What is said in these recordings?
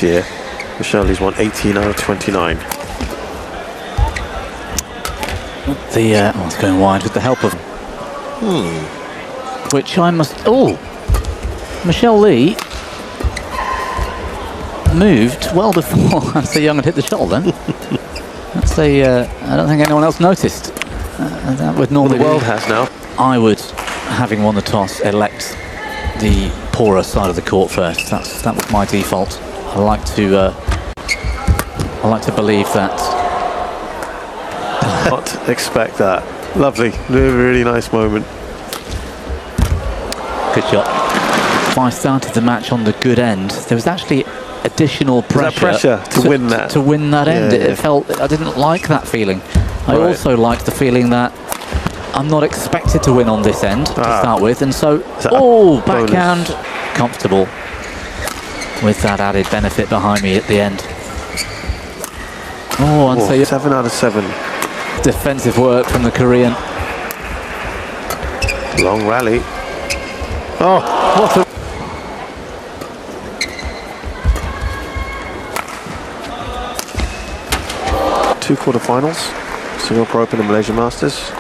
this year. Michelle Lee's won 18 out of 29. It's going wide with the help of... Which I must... Oh! Michelle Lee moved well before Anse Young had hit the shuttle then. That's I don't think anyone else noticed. That would normally the world has now. I would, having won the toss, elect the poorer side of the court first. That was my default. I like to believe that. Not expect that. Lovely, really nice moment. Good shot. If I started the match on the good end, there was actually additional pressure to win that. To win that end. Yeah. It felt, I didn't like that feeling. I also liked the feeling that I'm not expected to win on this end to start with, and so backhand, comfortable with that added benefit behind me at the end. And so 7 out of 7. Defensive work from the Korean. Long rally. Oh, what a... Two quarterfinals. Singapore Open and Malaysia Masters.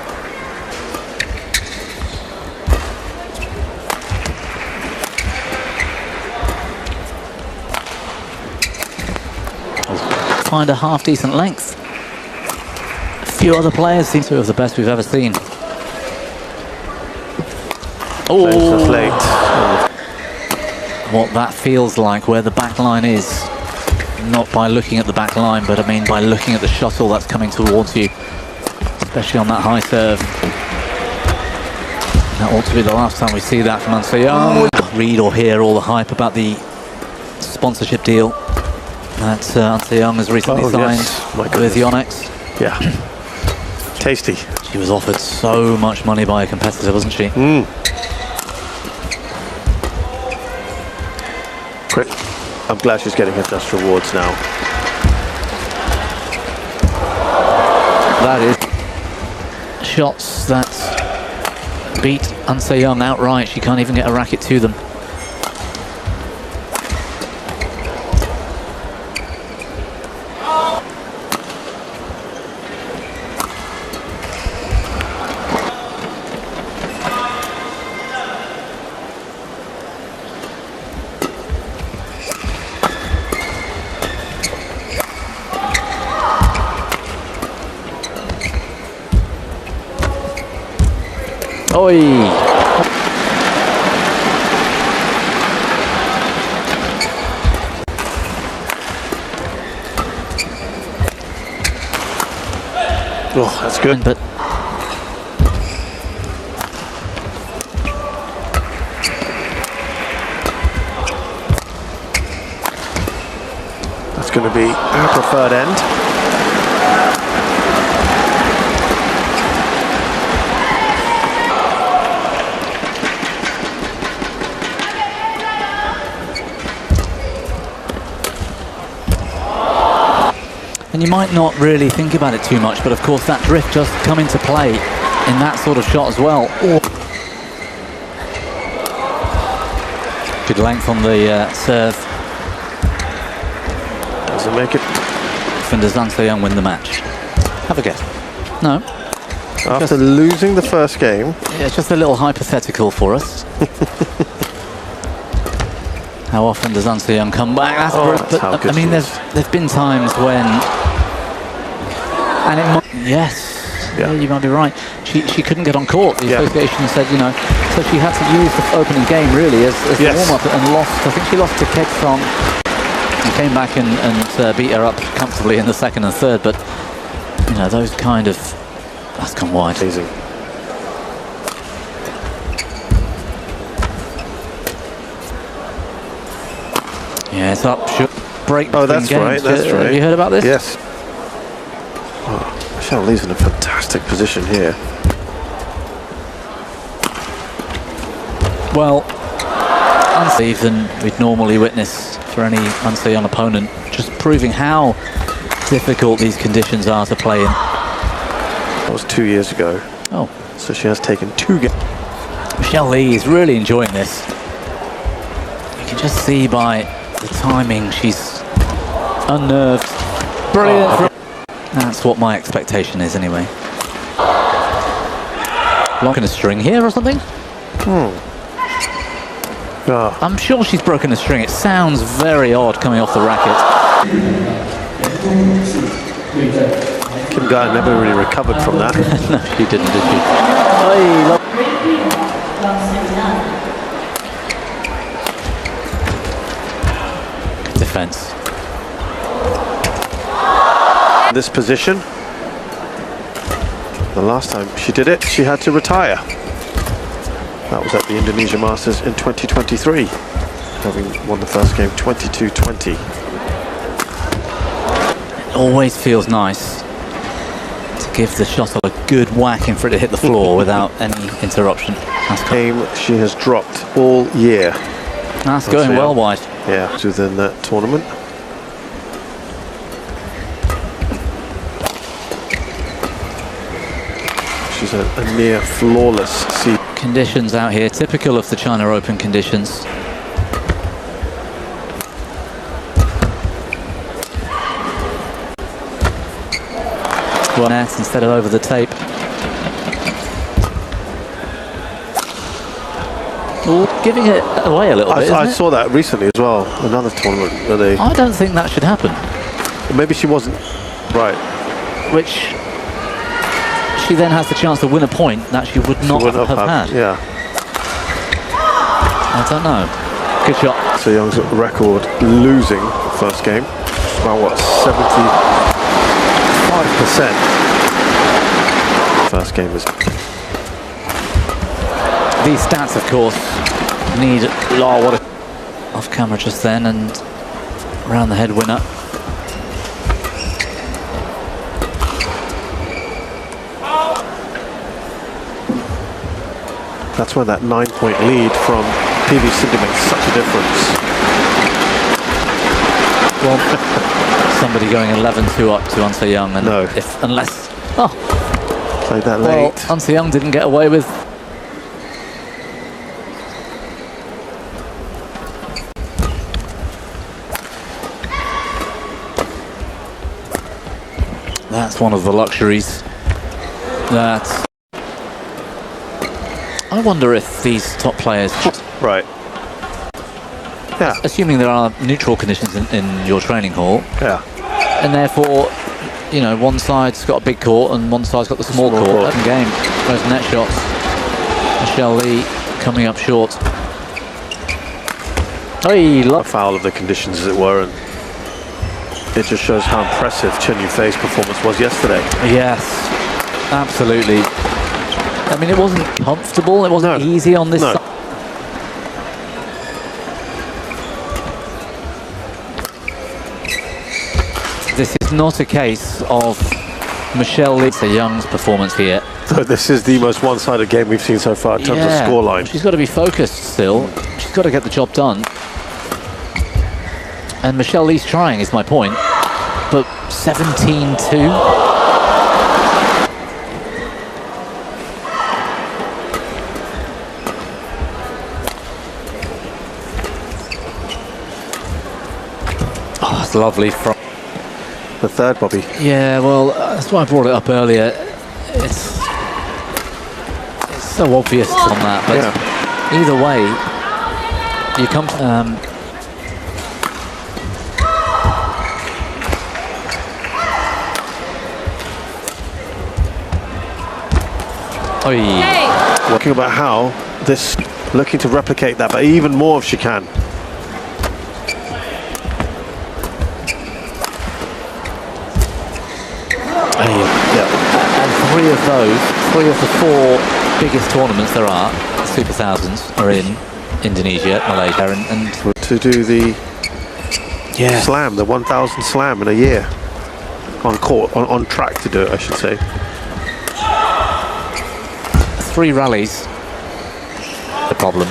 Find a half-decent length. A few other players seem to have the best we've ever seen. That's late. What that feels like, where the back line is. Not by looking at the back line, but I mean by looking at the shuttle that's coming towards you. Especially on that high serve. That ought to be the last time we see that from Anse Young. Read or hear all the hype about the sponsorship deal that Anse Young has recently signed with Yonex. Yeah. Tasty. She was offered so much money by a competitor, wasn't she? I'm glad she's getting her just rewards now. That is shots that beat Anse Young outright. She can't even get a racket to them. Oi! Oh, that's good. But that's going to be our preferred end. and you might not really think about it too much, but of course that drift does come into play in that sort of shot as well. Good length on the serve. Doesn't make it. And does Anse Young win the match? Have a guess. No. After losing the first game. Yeah, it's just a little hypothetical for us. How often does Anse Young come back? That's how good I mean, she is. there've been times when, and it might, yes, yeah, you might be right. She couldn't get on court. The association said, you know, so she had to use the opening game really as the warm-up and lost. I think she lost to Kedsong and came back and beat her up comfortably in the second and third. But you know, those kind of, that's gone wide. Amazing. Yeah, it's up. Break. Oh, that's games. right. That's right. Have you heard about this? Yes. Oh, Michelle Lee's in a fantastic position here. Well, unsafe than we'd normally witness for any Anse Young opponent, just proving how difficult these conditions are to play in. That was 2 years ago. Oh. So she has taken 2 games. Michelle Lee is really enjoying this. You can just see by the timing she's Unnerved. Brilliant. That's what my expectation is anyway. Locking a string here or something? I'm sure she's broken a string. It sounds very odd coming off the racket. Kim Guy never really recovered from that. No, she didn't, did she? Good defense. This position. The last time she did it, she had to retire. That was at the Indonesia Masters in 2023, having won the first game 22-20. It always feels nice to give the shuttle a good whacking for it to hit the floor without any interruption. That's Game she has dropped all year. That's going well wide. Yeah, within that tournament. She's a near flawless seed. Conditions out here, typical of the China Open conditions. Well, net instead of over the tape. Ooh, giving it away a little bit. I saw that recently as well. Another tournament where they. I don't think that should happen. Maybe she wasn't right. Which she then has the chance to win a point that she would not have had. Yeah. I don't know. Good shot. So Young's record losing first game. About what, 75%. First game was. These stats, of course, need what a off camera just then and round the head winner. That's when that 9-point lead from PV Cindy makes such a difference. Well, somebody going 11-2 up to Unse Young, and unless played that well, late. Unse Young didn't get away with. That's one of the luxuries that I wonder if these top players. Right. Yeah. Assuming there are neutral conditions in your training hall. Yeah. And therefore, you know, one side's got a big court and one side's got the small court. Open game. Those net shots. Michelle Lee coming up short. Hey, A foul of the conditions, as it were, and it just shows how impressive Chen Yufei's performance was yesterday. Yes, absolutely. I mean, it wasn't comfortable. It wasn't easy on this side. This is not a case of Michelle Lee Young's performance here. So this is the most one-sided game we've seen so far in terms of scoreline. She's got to be focused still. She's got to get the job done. And Michelle Lee's trying, is my point. But 17-2. Oh, it's lovely from the third, Bobby. Yeah, well, that's why I brought it up earlier. It's so obvious on that, but either way, you come. Working about how this, looking to replicate that, but even more if she can. And three of the four biggest tournaments there are, Super Thousands, are in Indonesia, Malaysia, and to do the slam, the 1,000 slam in a year, on court, on track to do it, I should say. 3 rallies. The problem.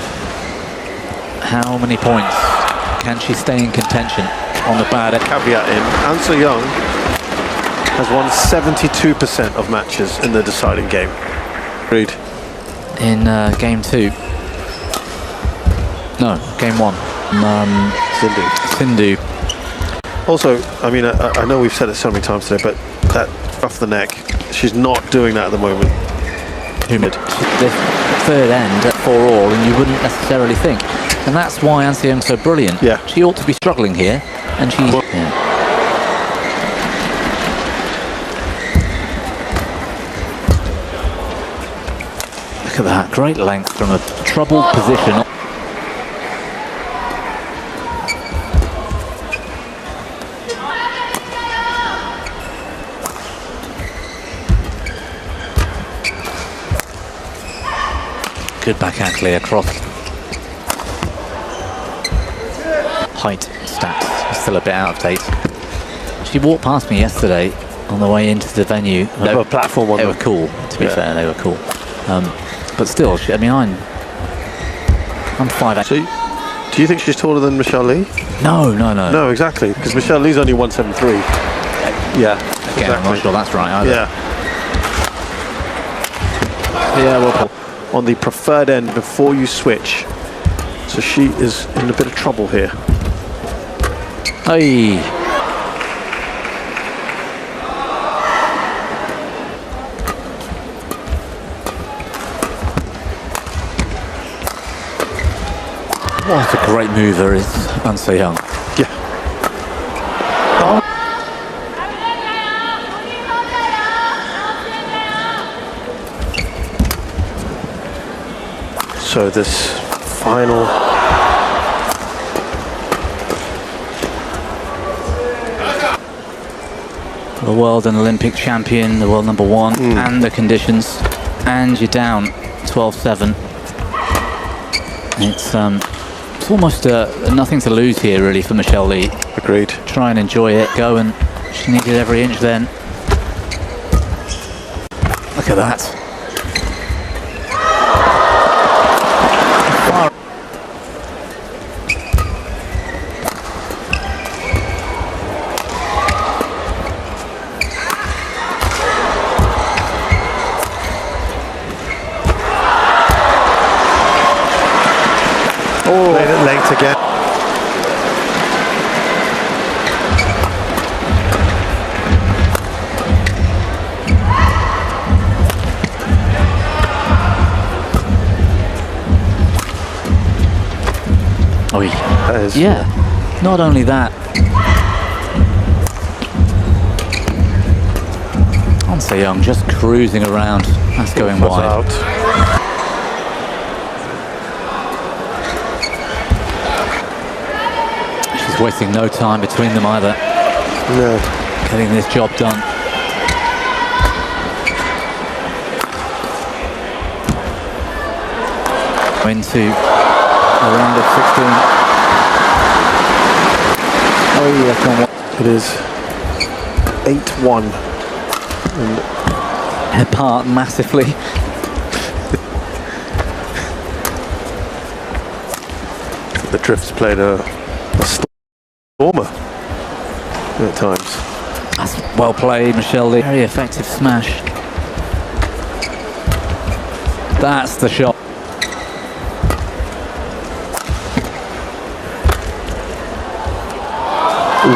How many points can she stay in contention on the bad end? Caveat in, Unse Young has won 72% of matches in the deciding game. Agreed. In game 2. No, game 1. Sindhu. Also, I mean, I know we've said it so many times today, but that off the neck, she's not doing that at the moment. Humid. This third end at 4-all, and you wouldn't necessarily think. And that's why An Se-Young's so brilliant. Yeah. She ought to be struggling here, and she's... Yeah. Look at that, great length from a troubled position. Good backhand clear across. Height stats still a bit out of date. She walked past me yesterday on the way into the venue. They were a platform on They them. were cool, to be fair, they were cool. But still, I mean, I'm 5'8". So, do you think she's taller than Michelle Lee? No. No, exactly, because Michelle Lee's only 173. Yeah. Again, I'm not sure that's right either. Yeah. Yeah, well, on the preferred end before you switch. So she is in a bit of trouble here. Hey. What a great mover is An Se-Young. Yeah. So this final the world and Olympic champion, the world number one, and the conditions, and you're down 12-7. It's almost nothing to lose here, really, for Michelle Lee. Agreed. Try and enjoy it, go, and she needed every inch then. Look at that. Oh, played it late again. Oh, yeah. Not only that, An Se-Young just cruising around. That's going wide. Out. She's wasting no time between them either. No. Getting this job done. Into a round of 16. Oh, yeah, come on. It is 8-1. And apart massively. the Drift's played a stormer at times. That's well played, Michelle Lee. Very effective smash. That's the shot.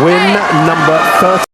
Win number 30.